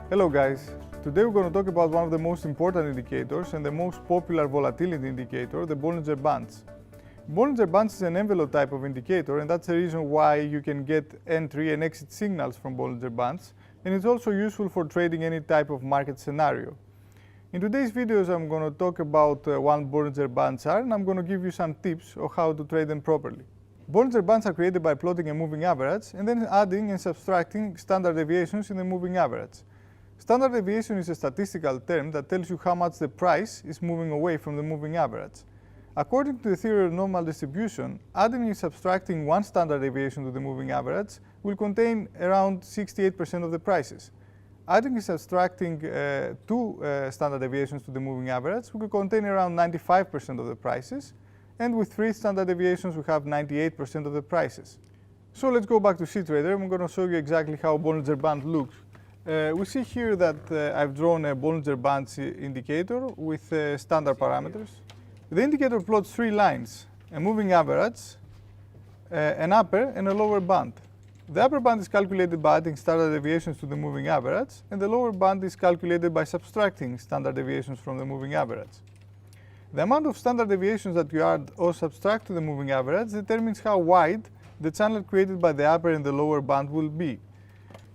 Hello guys, today we're going to talk about one of the most important indicators and the most popular volatility indicator, the Bollinger Bands. Bollinger Bands is an envelope type of indicator, and that's the reason why you can get entry and exit signals from Bollinger Bands, and it's also useful for trading any type of market scenario. In today's videos I'm going to talk about one Bollinger Band chart, and I'm going to give you some tips on how to trade them properly. Bollinger Bands are created by plotting a moving average and then adding and subtracting standard deviations in the moving average. Standard deviation is a statistical term that tells you how much the price is moving away from the moving average. According to the theory of normal distribution, adding and subtracting one standard deviation to the moving average will contain around 68% of the prices. Adding and subtracting two standard deviations to the moving average will contain around 95% of the prices, and with three standard deviations we have 98% of the prices. So let's go back to CTrader. I'm going to show you exactly how Bollinger Band looks. We see here that I've drawn a Bollinger Bands indicator with standard parameters. The indicator plots three lines, a moving average, an upper and a lower band. The upper band is calculated by adding standard deviations to the moving average, and the lower band is calculated by subtracting standard deviations from the moving average. The amount of standard deviations that you add or subtract to the moving average determines how wide the channel created by the upper and the lower band will be.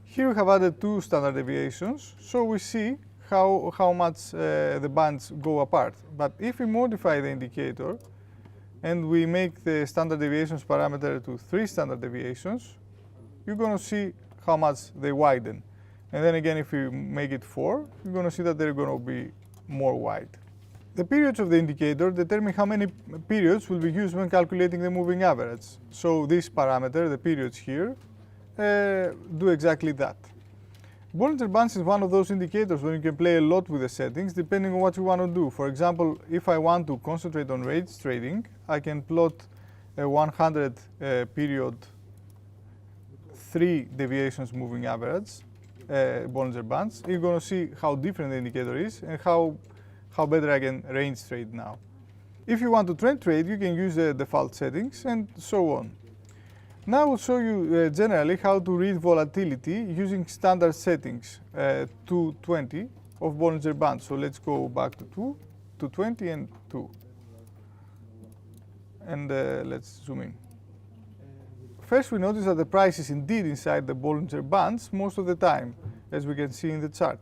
Here we have added two standard deviations, so we see how much the bands go apart. But if we modify the indicator and we make the standard deviations parameter to 3 standard deviations, you're going to see how much they widen. And then again, if we make it 4, you're going to see that they're going to be more wide. The periods of the indicator determine how many periods will be used when calculating the moving average. So this parameter, the periods here, do exactly that. Bollinger Bands is one of those indicators where you can play a lot with the settings depending on what you want to do. For example, if I want to concentrate on range trading, I can plot a 100 period 3 deviations moving average, Bollinger Bands. You're going to see how different the indicator is and how better I can range trade now. If you want to trend trade, you can use the default settings and so on. Now I will show you generally how to read volatility using standard settings, 220 of Bollinger Bands. So let's go back to 2, 220 and 2. And let's zoom in. First we notice that the price is indeed inside the Bollinger Bands most of the time, as we can see in the chart.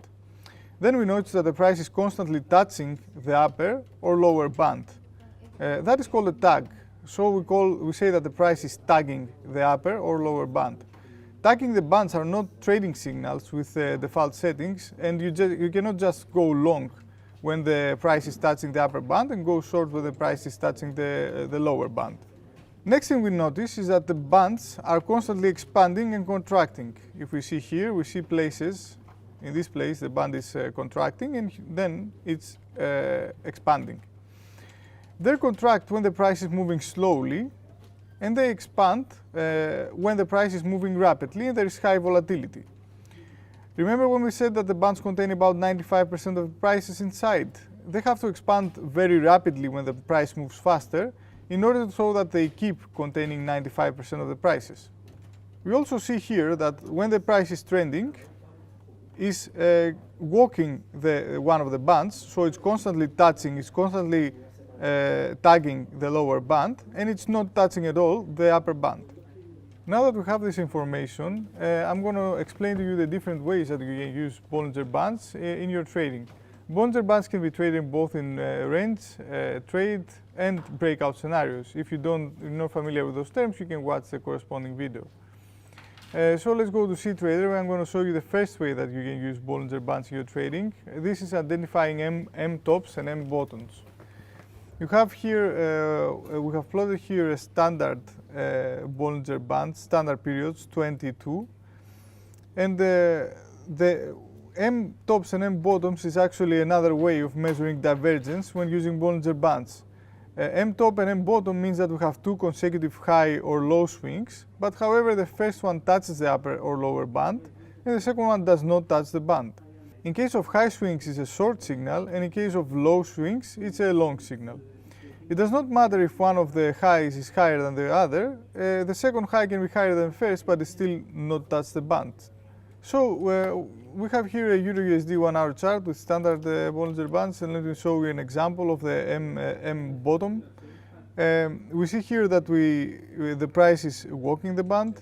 Then we notice that the price is constantly touching the upper or lower band. That is called a tag. So we say that the price is tagging the upper or lower band. Tagging the bands are not trading signals with default settings, and you cannot just go long when the price is touching the upper band and go short when the price is touching the lower band. Next thing we notice is that the bands are constantly expanding and contracting. If we see here, we see places, in this place the band is contracting and then it's expanding. They contract when the price is moving slowly, and they expand when the price is moving rapidly and there is high volatility. Remember when we said that the bands contain about 95% of the prices inside? They have to expand very rapidly when the price moves faster in order so that they keep containing 95% of the prices. We also see here that when the price is trending, is walking one of the bands, so it's constantly touching, it's constantly tagging the lower band, and it's not touching at all the upper band. Now that we have this information, I'm going to explain to you the different ways that you can use Bollinger Bands in your trading. Bollinger Bands can be traded both in range, trade, and breakout scenarios. If you're not familiar with those terms, you can watch the corresponding video. So let's go to CTrader. I'm going to show you the first way that you can use Bollinger Bands in your trading. This is identifying M tops and M bottoms. You have here, we have plotted here a standard Bollinger Band, standard periods 22, and the M tops and M bottoms is actually another way of measuring divergence when using Bollinger Bands. M top and M bottom means that we have two consecutive high or low swings, but however the first one touches the upper or lower band and the second one does not touch the band. In case of high swings it's a short signal, and in case of low swings it's a long signal. It does not matter if one of the highs is higher than the other, the second high can be higher than the first but it still not touch the band. So we have here a EUR/USD 1 hour chart with standard Bollinger Bands, and let me show you an example of the M bottom. We see here that the price is walking the band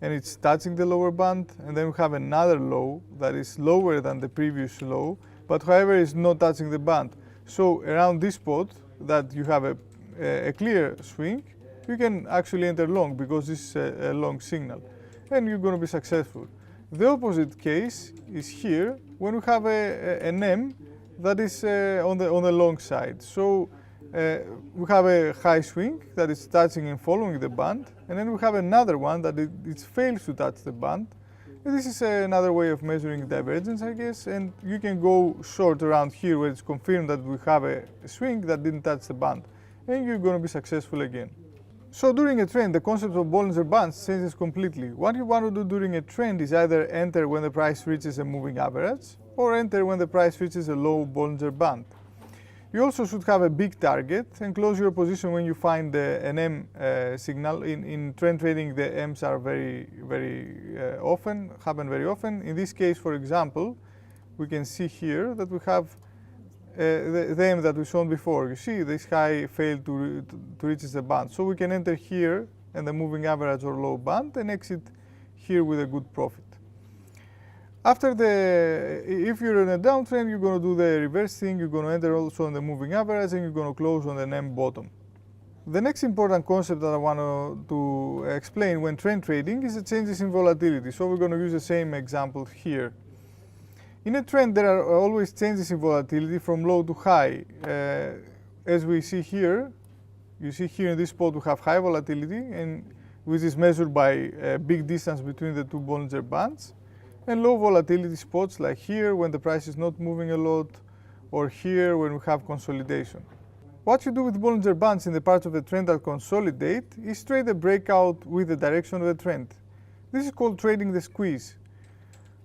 and it's touching the lower band, and then we have another low that is lower than the previous low, but however is not touching the band. So around this spot that you have a clear swing, you can actually enter long because this is a long signal and you're going to be successful. The opposite case is here when we have an M that is on the long side. So we have a high swing that is touching and following the band, and then we have another one that it fails to touch the band. And this is another way of measuring divergence, I guess, and you can go short around here where it's confirmed that we have a swing that didn't touch the band, and you're going to be successful again. So during a trend, the concept of Bollinger Bands changes completely. What you want to do during a trend is either enter when the price reaches a moving average, or enter when the price reaches a low Bollinger Band. You also should have a big target and close your position when you find an M signal. In trend trading, the M's are happen very often. In this case, for example, we can see here that we have the M that we shown before. You see this high failed to reach the band. So we can enter here in the moving average or low band and exit here with a good profit. If you're in a downtrend, you're going to do the reverse thing. You're going to enter also on the moving average and you're going to close on the M bottom. The next important concept that I want to explain when trend trading is the changes in volatility. So we're going to use the same example here. In a trend, there are always changes in volatility from low to high. As we see here, you see here in this spot we have high volatility, and which is measured by a big distance between the two Bollinger Bands. And low volatility spots like here when the price is not moving a lot, or here when we have consolidation. What you do with Bollinger Bands in the parts of the trend that consolidate is trade a breakout with the direction of the trend. This is called trading the squeeze.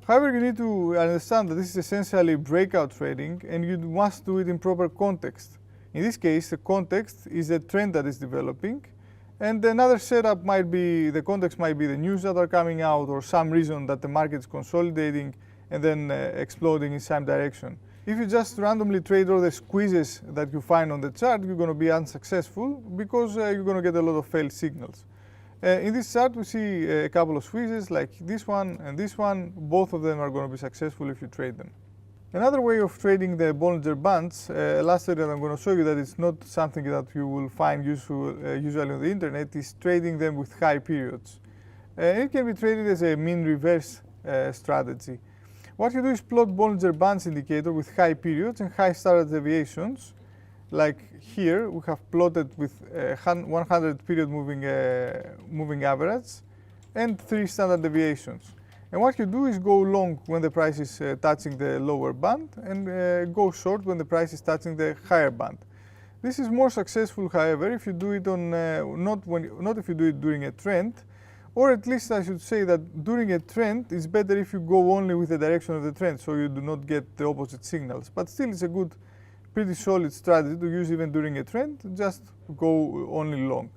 However, you need to understand that this is essentially breakout trading and you must do it in proper context. In this case, the context is a trend that is developing, and another setup might be, the context might be the news that are coming out or some reason that the market is consolidating and then exploding in some direction. If you just randomly trade all the squeezes that you find on the chart, you're going to be unsuccessful because you're going to get a lot of failed signals. In this chart, we see a couple of squeezes like this one and this one. Both of them are going to be successful if you trade them. Another way of trading the Bollinger Bands, lastly that I'm going to show you that it's not something that you will find usually on the internet, is trading them with high periods. It can be traded as a mean reverse strategy. What you do is plot Bollinger Bands Indicator with high periods and high standard deviations. Like here, we have plotted with 100 period moving average and 3 standard deviations. And what you do is go long when the price is touching the lower band and go short when the price is touching the higher band. This is more successful, however, if you do it on not if you do it during a trend, or at least I should say that during a trend it's better if you go only with the direction of the trend, so you do not get the opposite signals. But still, it's a good, pretty solid strategy to use even during a trend. Just go only long.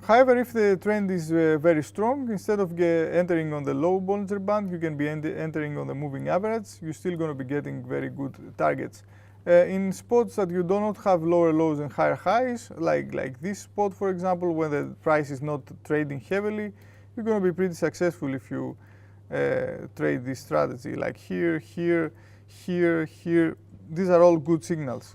However, if the trend is very strong, instead of entering on the low Bollinger Band, you can be entering on the moving average. You're still going to be getting very good targets. In spots that you do not have lower lows and higher highs, like this spot, for example, when the price is not trading heavily, you're going to be pretty successful if you trade this strategy. Like here, here, here, here. These are all good signals.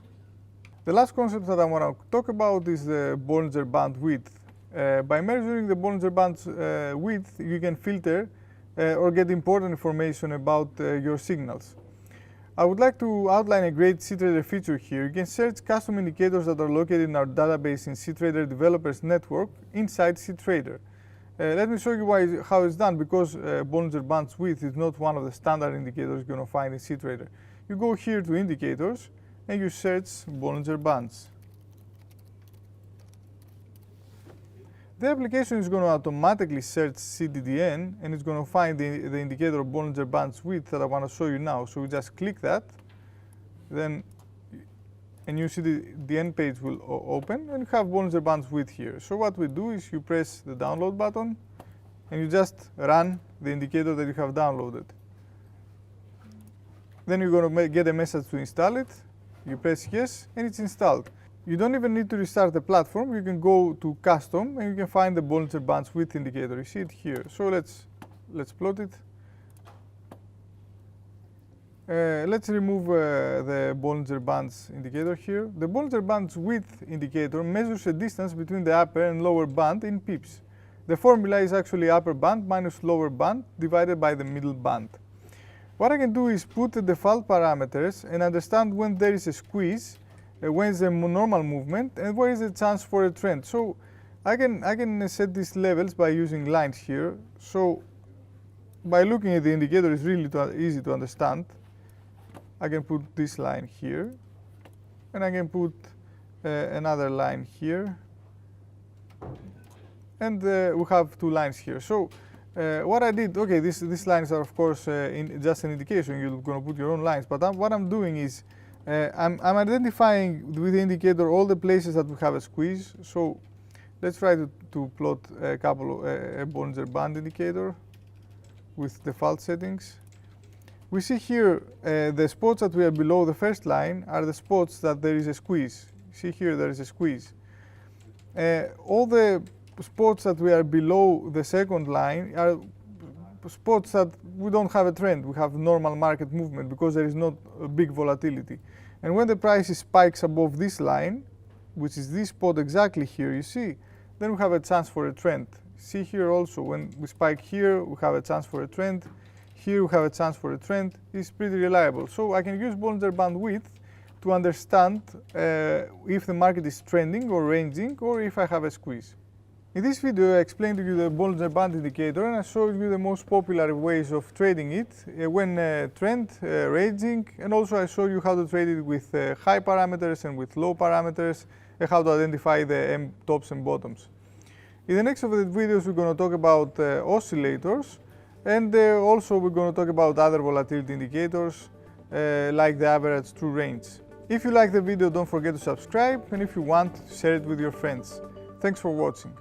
The last concept that I want to talk about is the Bollinger Band width. By measuring the Bollinger Band's width, you can filter or get important information about your signals. I would like to outline a great CTrader feature here. You can search custom indicators that are located in our database in CTrader Developers Network inside CTrader. Let me show you how it's done, because Bollinger Band's width is not one of the standard indicators you're going to find in CTrader. You go here to Indicators and you search Bollinger Bands. The application is going to automatically search CDDN and it's going to find the indicator of Bollinger Bands width that I want to show you now. So we just click that, then a new CDDN page will open and you have Bollinger Bands width here. So what we do is you press the download button and you just run the indicator that you have downloaded. Then you're going to get a message to install it. You press yes, and it's installed. You don't even need to restart the platform. You can go to custom, and you can find the Bollinger Bands width indicator. You see it here. So let's plot it. Let's remove the Bollinger Bands indicator here. The Bollinger Bands width indicator measures the distance between the upper and lower band in pips. The formula is actually upper band minus lower band divided by the middle band. What I can do is put the default parameters and understand when there is a squeeze, when is a normal movement, and where is the chance for a trend. So I can set these levels by using lines here. So by looking at the indicator, it's really easy to understand. I can put this line here, and I can put another line here, and we have two lines here. So what I did, okay, these lines are of course just an indication. You're going to put your own lines, but what I'm doing is I'm identifying with the indicator all the places that we have a squeeze. So let's try to plot a Bollinger Band indicator with default settings. We see here the spots that we are below the first line are the spots that there is a squeeze. See here there is a squeeze. All the spots that we are below the second line are spots that we don't have a trend. We have normal market movement because there is not a big volatility. And when the price spikes above this line, which is this spot exactly here, you see, then we have a chance for a trend. See here also, when we spike here, we have a chance for a trend. Here we have a chance for a trend. It's pretty reliable. So I can use Bollinger Band width to understand if the market is trending or ranging, or if I have a squeeze. In this video I explained to you the Bollinger Band indicator, and I showed you the most popular ways of trading it when trend, ranging, and also I showed you how to trade it with high parameters and with low parameters, and how to identify the tops and bottoms. In the next of the videos we're going to talk about oscillators, and also we're going to talk about other volatility indicators like the average true range. If you like the video, don't forget to subscribe, and if you want, share it with your friends. Thanks for watching.